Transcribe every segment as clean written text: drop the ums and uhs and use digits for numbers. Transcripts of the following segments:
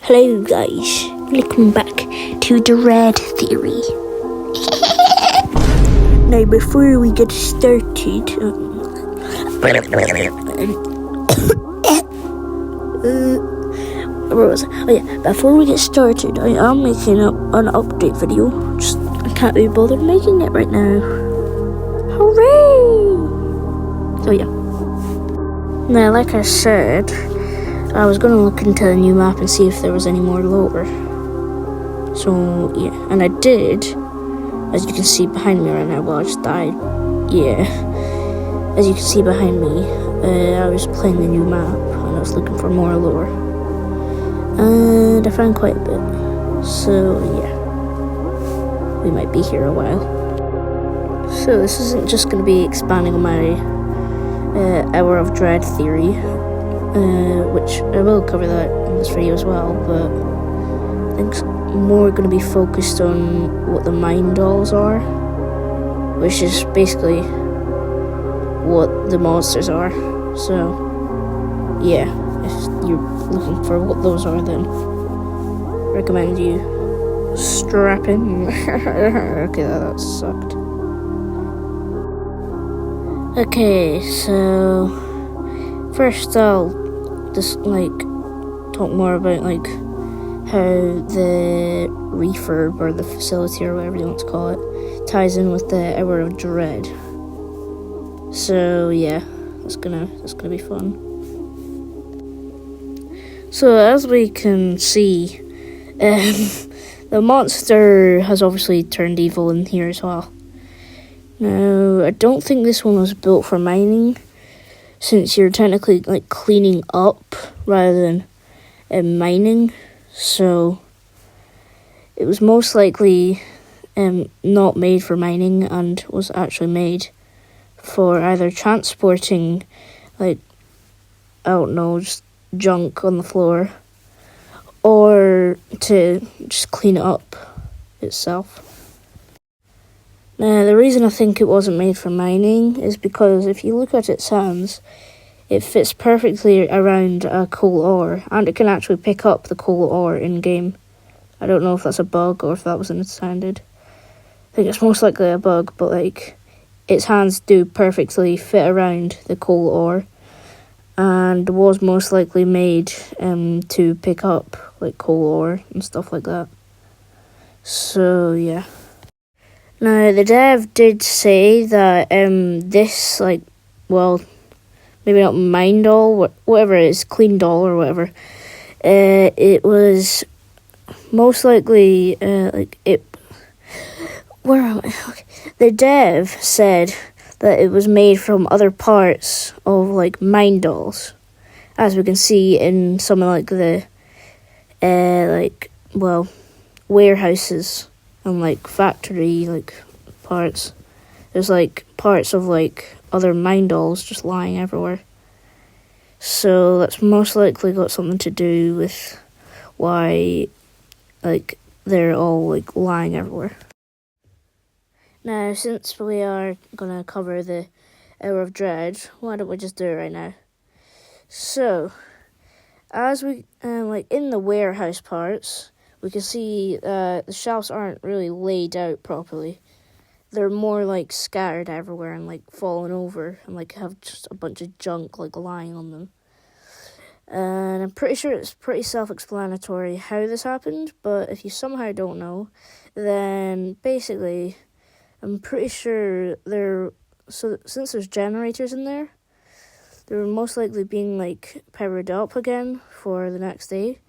Hello guys, welcome back to the Red Theory. Now before we get started, where was I? Oh yeah, before we get started, I am making up an update video. Just I can't be bothered making it right now. Hooray! So yeah. Now, like I said, I was going to look into the new map and see if there was any more lower. So, yeah. And I did. As you can see behind me right now. Well, I just died. Yeah. As you can see behind me, I was playing the new map. And I was looking for more lore. And I found quite a bit. So, yeah. We might be here a while. So, this isn't just going to be expanding on my Hour of Dread theory. Which I will cover that in this video as well, but I think it's more going to be focused on what the mind dolls are, which is basically what the monsters are. So, yeah, if you're looking for what those are, then I recommend you strap in. Okay, that sucked. Okay, so first I'll just talk more about how the Referb or the facility or whatever you want to call it ties in with the Hour of Dread. So yeah, that's gonna be fun. So as we can see, the monster has obviously turned evil in here as well. Now I don't think this one was built for mining, since you're technically cleaning up rather than mining, so it was most likely not made for mining and was actually made for either transporting I don't know, just junk on the floor, or to just clean it up itself. Now, the reason I think it wasn't made for mining is because if you look at its hands, it fits perfectly around a coal ore, and it can actually pick up the coal ore in-game. I don't know if that's a bug or if that was intended. I think it's most likely a bug, but its hands do perfectly fit around the coal ore, and was most likely made to pick up coal ore and stuff like that. So, yeah. Now, the dev did say that this, maybe not mine doll, whatever it is, clean doll or whatever, it was most likely, where am I? Okay. The dev said that it was made from other parts of, mine dolls, as we can see in some of, the, warehouses and factory parts. There's parts of other mine dolls just lying everywhere. So that's most likely got something to do with why they're all lying everywhere. Now, since we are gonna cover the Hour of Dread, why don't we just do it right now? So, as we in the warehouse parts, we can see the shelves aren't really laid out properly. They're more scattered everywhere and falling over and have just a bunch of junk lying on them. And I'm pretty sure it's pretty self-explanatory how this happened, but if you somehow don't know, then basically I'm pretty sure since there's generators in there, they're most likely being powered up again for the next day.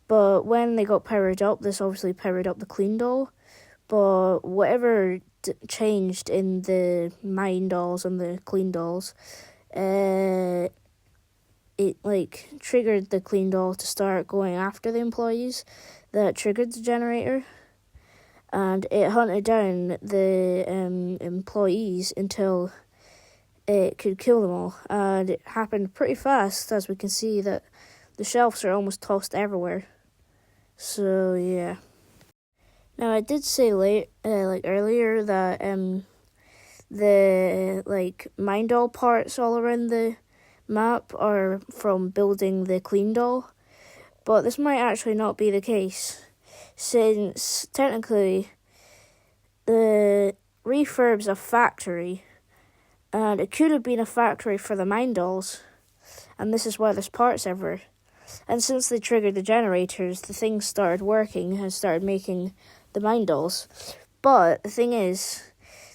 But when they got powered up, this obviously powered up the clean doll. But whatever changed in the mine dolls and the clean dolls, it triggered the clean doll to start going after the employees. That triggered the generator, and it hunted down the employees until it could kill them all. And it happened pretty fast, as we can see that the shelves are almost tossed everywhere. So yeah. Now I did say earlier that the mine doll parts all around the map are from building the clean doll, But this might actually not be the case, since technically the Refurb's a factory, and it could have been a factory for the mine dolls, and this is why there's parts everywhere. And since they triggered the generators, the thing started working and started making the mine dolls. But the thing is,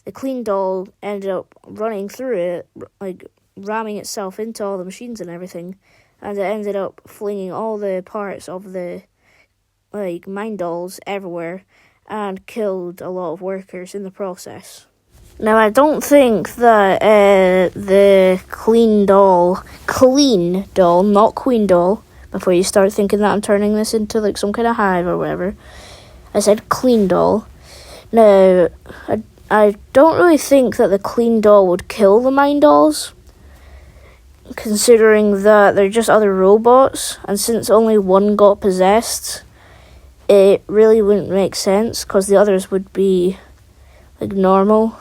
the clean doll ended up running through it, like ramming itself into all the machines and everything, and it ended up flinging all the parts of the mine dolls everywhere and killed a lot of workers in the process. Now, I don't think that the clean doll, not queen doll, before you start thinking that I'm turning this into like some kind of hive or whatever, I said clean doll. Now, I don't really think that the clean doll would kill the mine dolls, considering that they're just other robots, and since only one got possessed, it really wouldn't make sense, because the others would be like normal.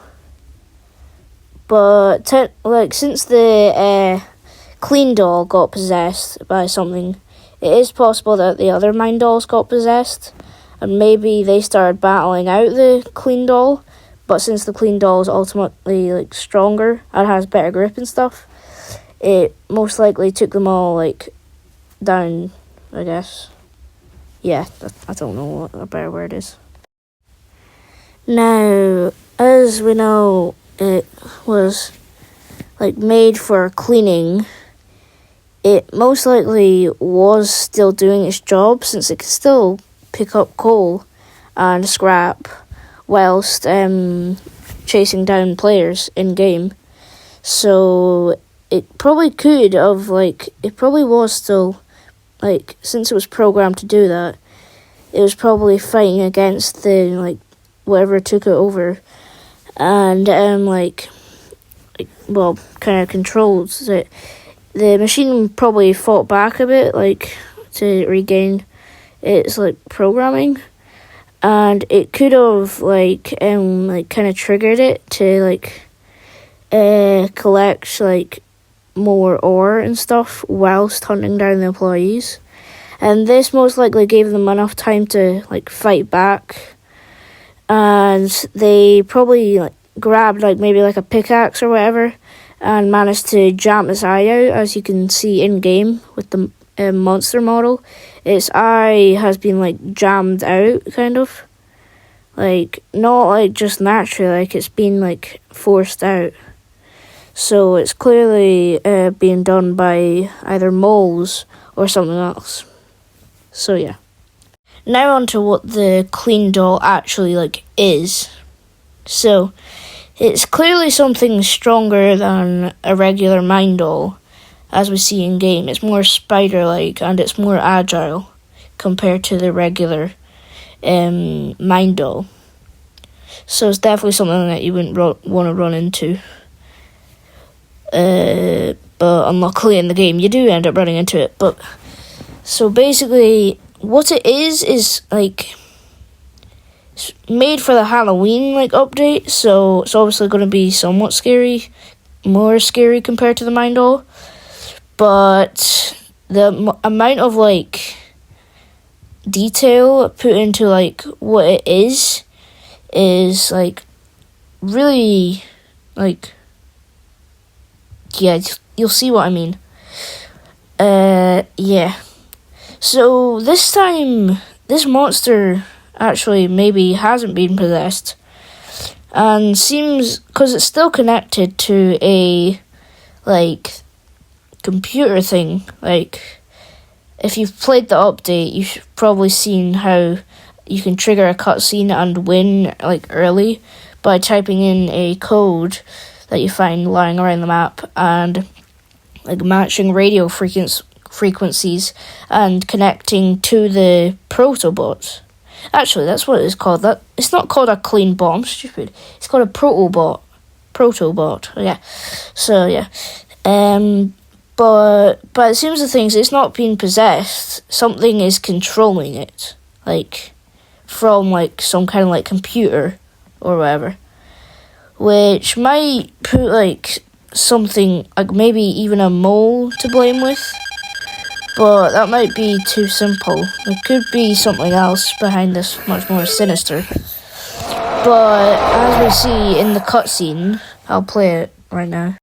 But since the clean doll got possessed by something, it is possible that the other mine dolls got possessed, and maybe they started battling out the clean doll. But since the clean doll is ultimately like stronger and has better grip and stuff, it most likely took them all like down, I guess. Yeah, I don't know what a better word is. Now, as we know, it was like made for cleaning. It most likely was still doing its job, since it could still pick up coal and scrap whilst chasing down players in game. So it probably could have it probably was still since it was programmed to do that, it was probably fighting against the whatever took it over, and kind of controlled it. The machine probably fought back a bit to regain its programming, and it could have kind of triggered it to collect more ore and stuff whilst hunting down the employees, and this most likely gave them enough time to fight back, and they probably grabbed maybe a pickaxe or whatever and managed to jam its eye out. As you can see in game with the monster model, its eye has been jammed out, kind of not just naturally, it's been forced out. So it's clearly being done by either moles or something else. So yeah. Now on to what the clean doll actually is. So it's clearly something stronger than a regular mine doll, as we see in game. It's more spider-like and it's more agile compared to the regular mine doll. So it's definitely something that you wouldn't want to run into. But unluckily in the game you do end up running into it. But so basically what it is it's made for the Halloween update, so it's obviously going to be somewhat scary, more scary compared to the mine doll. But the amount of detail put into what it is really yeah, you'll see what I mean. Yeah. So this time, this monster actually maybe hasn't been possessed, and seems, because it's still connected to a computer thing. If you've played the update, you've probably seen how you can trigger a cutscene and win early by typing in a code that you find lying around the map and matching radio frequencies and connecting to the protobot. Actually, that's what it's called. That it's not called a clean bot. I'm stupid. It's called a protobot. Yeah. So yeah. But it seems the things, it's not being possessed. Something is controlling it, from some kind of computer or whatever, which might put something maybe even a mole to blame with. but that might be too simple. There could be something else behind this much more sinister. But as we see in the cutscene, I'll play it right now.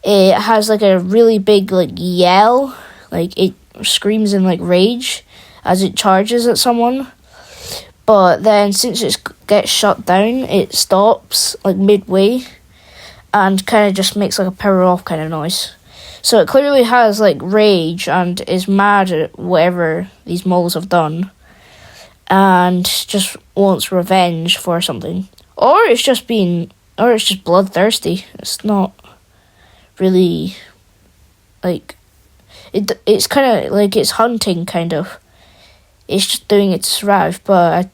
It has like a really big like yell, like it screams in like rage as it charges at someone. But then since it gets shut down, it stops like midway and kind of just makes like a power off kind of noise. So it clearly has like rage and is mad at whatever these moles have done and just wants revenge for something. Or it's just bloodthirsty. It's not really like it's kind of like it's hunting kind of. It's just doing it to survive, but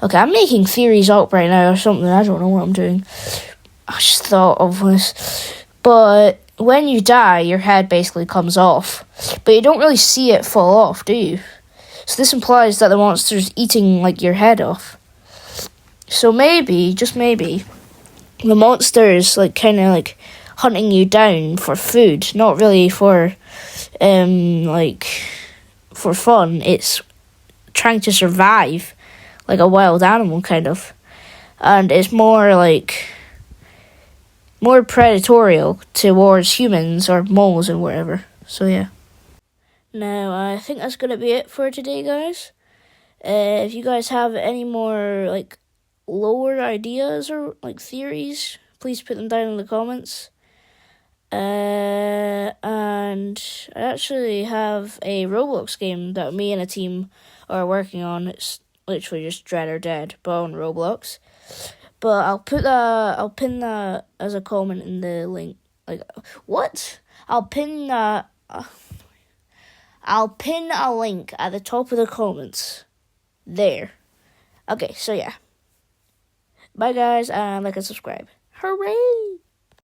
okay, I'm making theories up right now or something. I don't know what I'm doing. I just thought of this. But when you die, your head basically comes off. But you don't really see it fall off, do you? So this implies that the monster's eating, like, your head off. So maybe, just maybe, the monster's, like, kind of, like, hunting you down for food. Not really for, for fun. It's trying to survive like a wild animal kind of, and it's more predatorial towards humans or moles and whatever. So yeah. Now I think that's gonna be it for today, guys. If you guys have any more like lower ideas or like theories, please put them down in the comments. And I actually have a Roblox game that me and a team are working on. It's literally just Dread or Dead, but on Roblox. But I'll pin that as a comment in the link. Like, what? I'll pin a link at the top of the comments. There. Okay, so yeah. Bye guys, and like and subscribe. Hooray!